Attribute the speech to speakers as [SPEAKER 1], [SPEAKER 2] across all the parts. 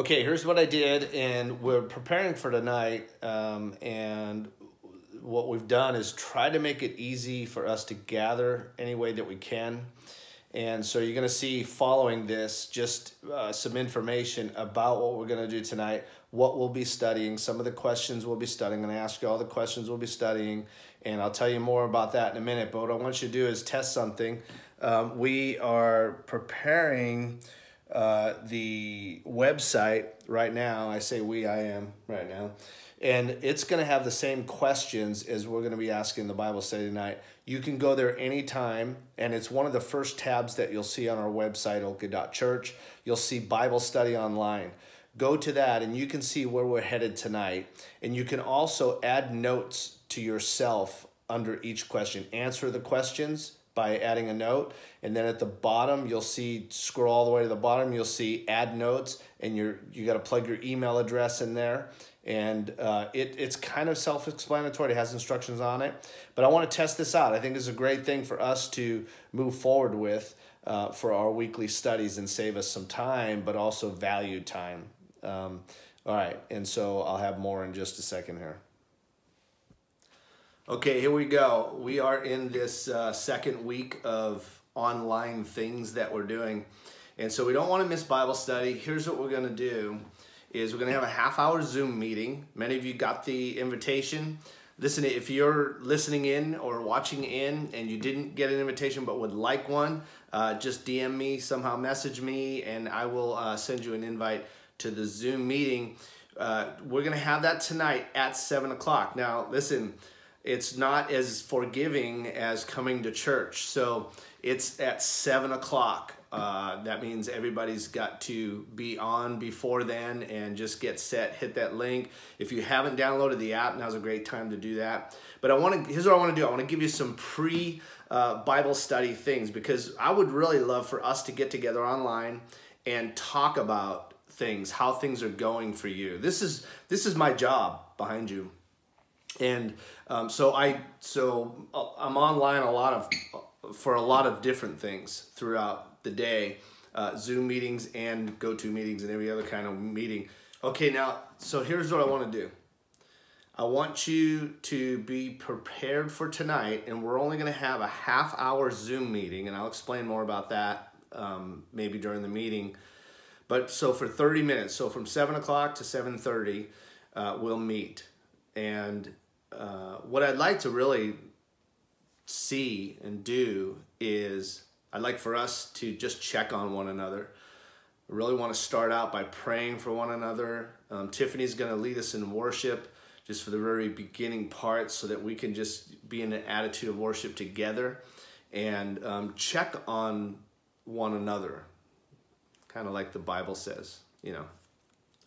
[SPEAKER 1] Okay, here's what I did, and we're preparing for tonight, and what we've done is try to make it easy for us to gather any way that we can. And so you're going to see following this just some information about what we're going to do tonight, what we'll be studying, some of the questions we'll be studying. I'm going to ask you all the questions we'll be studying, and I'll tell you more about that in a minute. But what I want you to do is test something. We are preparing the website right now. I say we, I am right now. And it's going to have the same questions as we're going to be asking the Bible study tonight. You can go there anytime, and it's one of the first tabs that you'll see on our website, oka.church. You'll see Bible study online. Go to that, and you can see where we're headed tonight. And you can also add notes to yourself under each question. Answer the questions by adding a note, and then at the bottom you'll see, scroll all the way to the bottom, you'll see add notes, and you got to plug your email address in there. And it's kind of self-explanatory. It has instructions on it, but I want to test this out. I think it's a great thing for us to move forward with for our weekly studies and save us some time, but also valued time. All right, and so I'll have more in just a second here. Okay, here we go. We are in this second week of online things that we're doing. And so we don't want to miss Bible study. Here's what we're going to do is we're going to have a half-hour Zoom meeting. Many of you got the invitation. Listen, if you're listening in or watching in and you didn't get an invitation but would like one, just DM me, somehow message me, and I will send you an invite to the Zoom meeting. We're going to have that tonight at 7 o'clock. Now, listen, it's not as forgiving as coming to church. So it's at 7 o'clock. That means everybody's got to be on before then and just get set, hit that link. If you haven't downloaded the app, now's a great time to do that. But here's what I want to do. I want to give you some pre-Bible study things, because I would really love for us to get together online and talk about things, how things are going for you. This is my job behind you. And so I'm online for a lot of different things throughout the day, Zoom meetings and GoToMeetings and every other kind of meeting. Okay, now, so here's what I want to do. I want you to be prepared for tonight, and we're only going to have a half-hour Zoom meeting, and I'll explain more about that maybe during the meeting. But so for 30 minutes, so from 7 o'clock to 7:30, we'll meet. And what I'd like to really see and do is I'd like for us to just check on one another. I really want to start out by praying for one another. Tiffany's going to lead us in worship just for the very beginning part, so that we can just be in an attitude of worship together and check on one another, kind of like the Bible says, you know.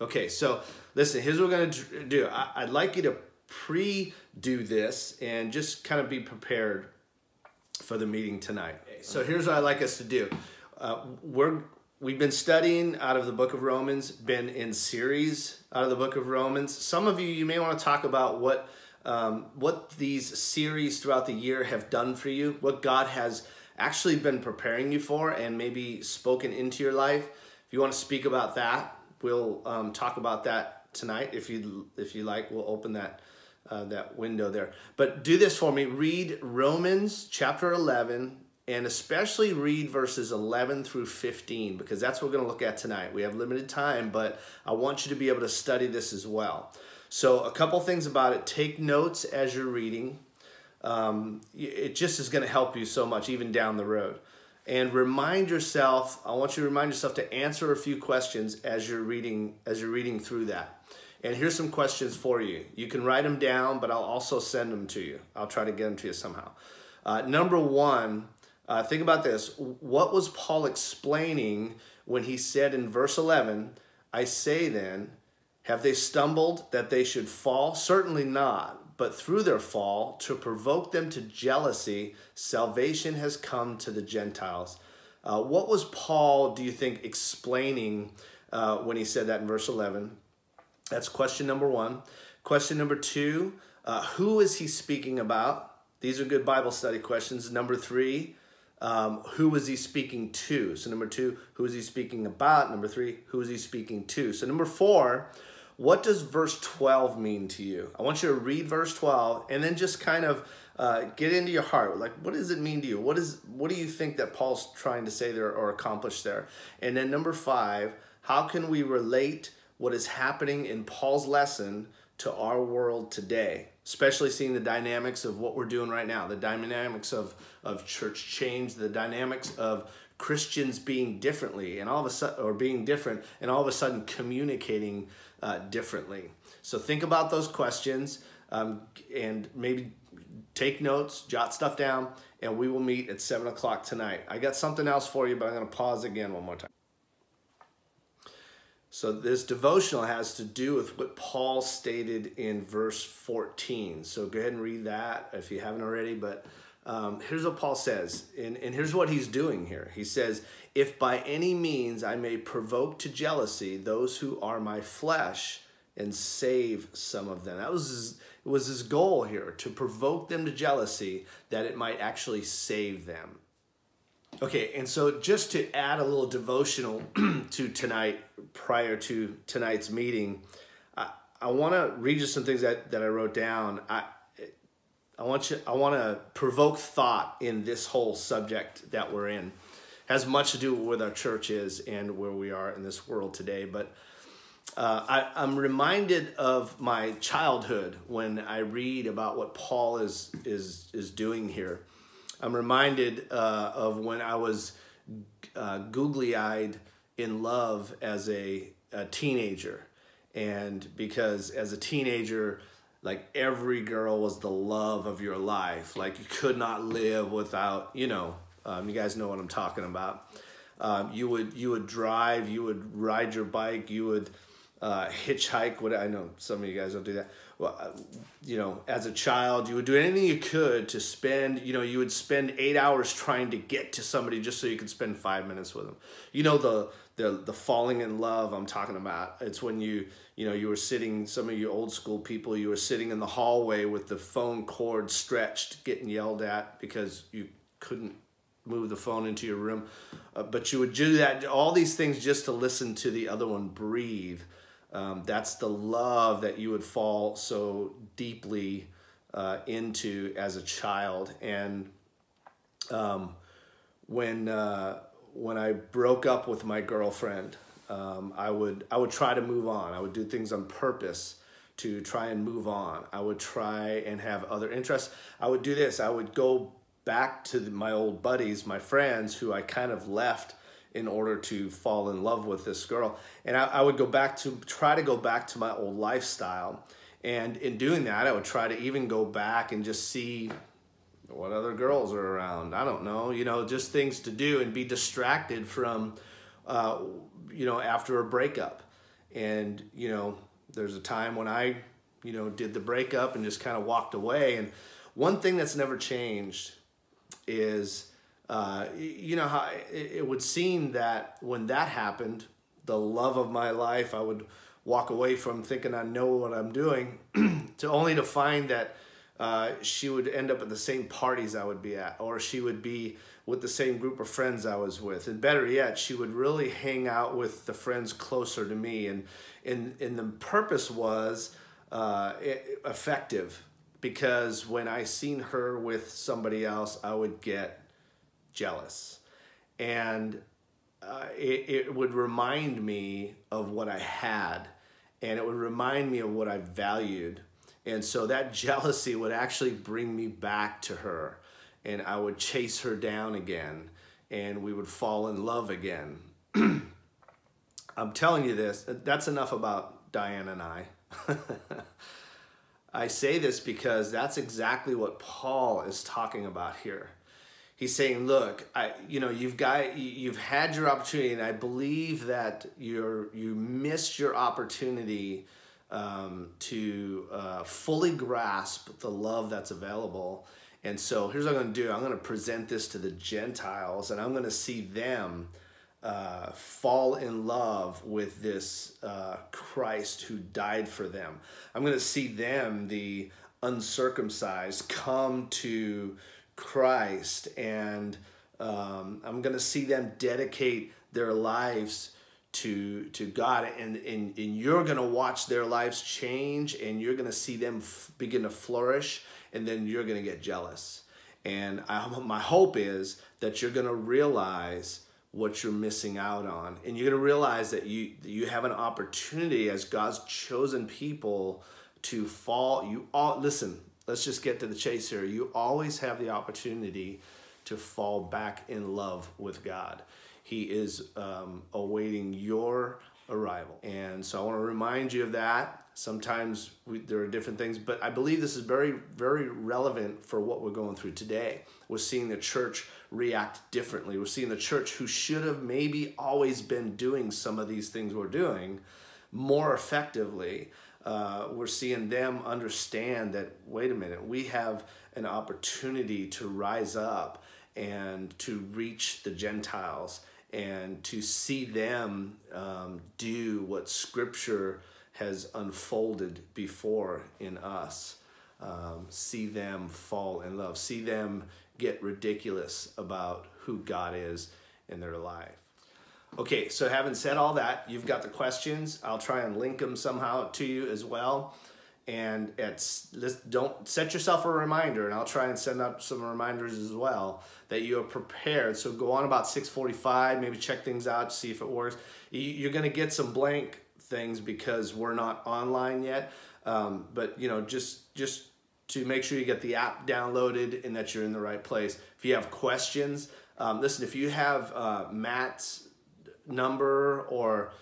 [SPEAKER 1] Okay, so listen, here's what we're going to do. I'd like you to pre-do this and just kind of be prepared for the meeting tonight. So here's what I'd like us to do. We've been studying out of the book of Romans, been in series out of the book of Romans. Some of you may want to talk about what these series throughout the year have done for you, what God has actually been preparing you for and maybe spoken into your life. If you want to speak about that, we'll talk about that tonight. If you like, we'll open that window there. But do this for me. Read Romans chapter 11, and especially read verses 11 through 15, because that's what we're going to look at tonight. We have limited time, but I want you to be able to study this as well. So a couple things about it. Take notes as you're reading. It just is going to help you so much, even down the road. And remind yourself, I want you to remind yourself to answer a few questions as you're reading through that. And here's some questions for you. You can write them down, but I'll also send them to you. I'll try to get them to you somehow. Number one, think about this. What was Paul explaining when he said in verse 11, I say then, have they stumbled that they should fall? Certainly not. But through their fall, to provoke them to jealousy, salvation has come to the Gentiles. What was Paul, do you think, explaining when he said that in verse 11? That's question number one. Question number two, who is he speaking about? These are good Bible study questions. Number three, who was he speaking to? So number 2, who is he speaking about? Number 3, who is he speaking to? So number 4, what does verse 12 mean to you? I want you to read verse 12 and then just kind of get into your heart. Like, what does it mean to you? What do you think that Paul's trying to say there or accomplish there? And then number 5, how can we relate what is happening in Paul's lesson to our world today? Especially seeing the dynamics of what we're doing right now, the dynamics of church change, the dynamics of Christians being differently and all of a sudden, or being different and all of a sudden communicating differently. So think about those questions and maybe take notes, jot stuff down, and we will meet at 7 o'clock tonight. I got something else for you, but I'm going to pause again one more time. So this devotional has to do with what Paul stated in verse 14. So go ahead and read that if you haven't already. But here's what Paul says, and here's what he's doing here. He says, if by any means I may provoke to jealousy those who are my flesh and save some of them. That was his goal here, to provoke them to jealousy that it might actually save them. Okay, and so just to add a little devotional to tonight, prior to tonight's meeting, I want to read you some things that I wrote down. I want to provoke thought in this whole subject that we're in. It has much to do with where our church is and where we are in this world today. But I'm reminded of my childhood when I read about what Paul is doing here. I'm reminded of when I was googly-eyed in love as a teenager. And because as a teenager, like every girl was the love of your life. Like you could not live without, you guys know what I'm talking about. You would drive, you would ride your bike, you would hitchhike. I know some of you guys don't do that. Well, as a child, you would do anything you could to spend, you would spend 8 hours trying to get to somebody just so you could spend 5 minutes with them. The falling in love I'm talking about. It's when you were sitting, some of you old school people, you were sitting in the hallway with the phone cord stretched, getting yelled at because you couldn't move the phone into your room. But you would do that, all these things just to listen to the other one breathe. That's the love that you would fall so deeply into as a child. And when I broke up with my girlfriend, I would try to move on. I would do things on purpose to try and move on. I would try and have other interests. I would do this. I would go back to my old buddies, my friends, who I kind of left in order to fall in love with this girl. And I would try to go back to my old lifestyle. And in doing that, I would try to even go back and just see what other girls are around. I don't know, just things to do and be distracted from, after a breakup. And, there's a time when I, did the breakup and just kind of walked away. And one thing that's never changed is, how it would seem that when that happened, the love of my life, I would walk away from thinking I know what I'm doing to find that she would end up at the same parties I would be at, or she would be with the same group of friends I was with. And better yet, she would really hang out with the friends closer to me. And the purpose was effective, because when I seen her with somebody else, I would get jealous. And it would remind me of what I had, and it would remind me of what I valued. And so that jealousy would actually bring me back to her, and I would chase her down again, and we would fall in love again. I'm telling you this, that's enough about Diane and I. I say this because that's exactly what Paul is talking about here. He's saying, look, you've had your opportunity, and I believe that you missed your opportunity to fully grasp the love that's available. And so here's what I'm going to do. I'm going to present this to the Gentiles, and I'm going to see them fall in love with this Christ who died for them. I'm going to see them, the uncircumcised, come to Christ and I'm going to see them dedicate their lives to God, and you're going to watch their lives change, and you're going to see them begin to flourish, and then you're going to get jealous. And my hope is that you're going to realize what you're missing out on, and you're going to realize that you have an opportunity as God's chosen people to fall. Listen, let's just get to the chase here. You always have the opportunity to fall back in love with God. He is awaiting your arrival. And so I want to remind you of that. Sometimes there are different things, but I believe this is very, very relevant for what we're going through today. We're seeing the church react differently. We're seeing the church who should have maybe always been doing some of these things we're doing more effectively. We're seeing them understand that, wait a minute, we have an opportunity to rise up and to reach the Gentiles and to see them do what Scripture has unfolded before in us. See them fall in love. See them get ridiculous about who God is in their life. Okay, so having said all that, you've got the questions. I'll try and link them somehow to you as well. And don't set yourself a reminder, and I'll try and send out some reminders as well that you are prepared. So go on about 6:45, maybe check things out, see if it works. You're going to get some blank things because we're not online yet, but just to make sure you get the app downloaded and that you're in the right place. If you have questions, listen, if you have Matt's number, or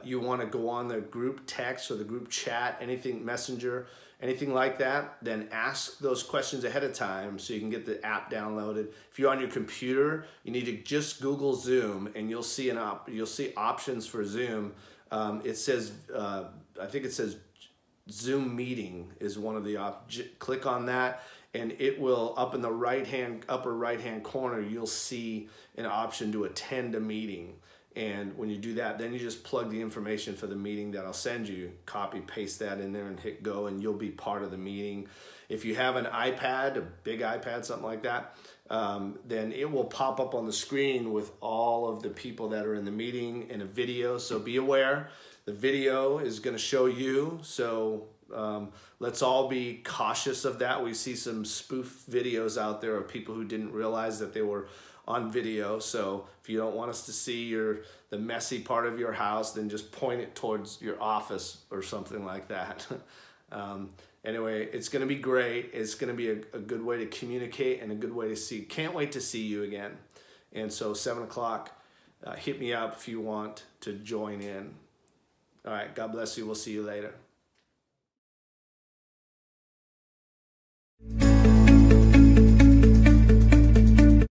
[SPEAKER 1] you want to go on the group text or the group chat, anything, Messenger, anything like that, then ask those questions ahead of time so you can get the app downloaded. If you're on your computer, you need to just Google Zoom, and you'll see you'll see options for Zoom. It says, I think it says Zoom meeting is one of the click on that, and it will, up in the upper right hand corner, you'll see an option to attend a meeting. And when you do that, then you just plug the information for the meeting that I'll send you, copy, paste that in there and hit go, and you'll be part of the meeting. If you have an iPad, a big iPad, something like that, then it will pop up on the screen with all of the people that are in the meeting in a video. So be aware, the video is going to show you. So let's all be cautious of that. We see some spoof videos out there of people who didn't realize that they were on video. So if you don't want us to see the messy part of your house, then just point it towards your office or something like that. Anyway, it's going to be great. It's going to be a good way to communicate and a good way to see. Can't wait to see you again. And so 7 o'clock, hit me up if you want to join in. All right, God bless you. We'll see you later.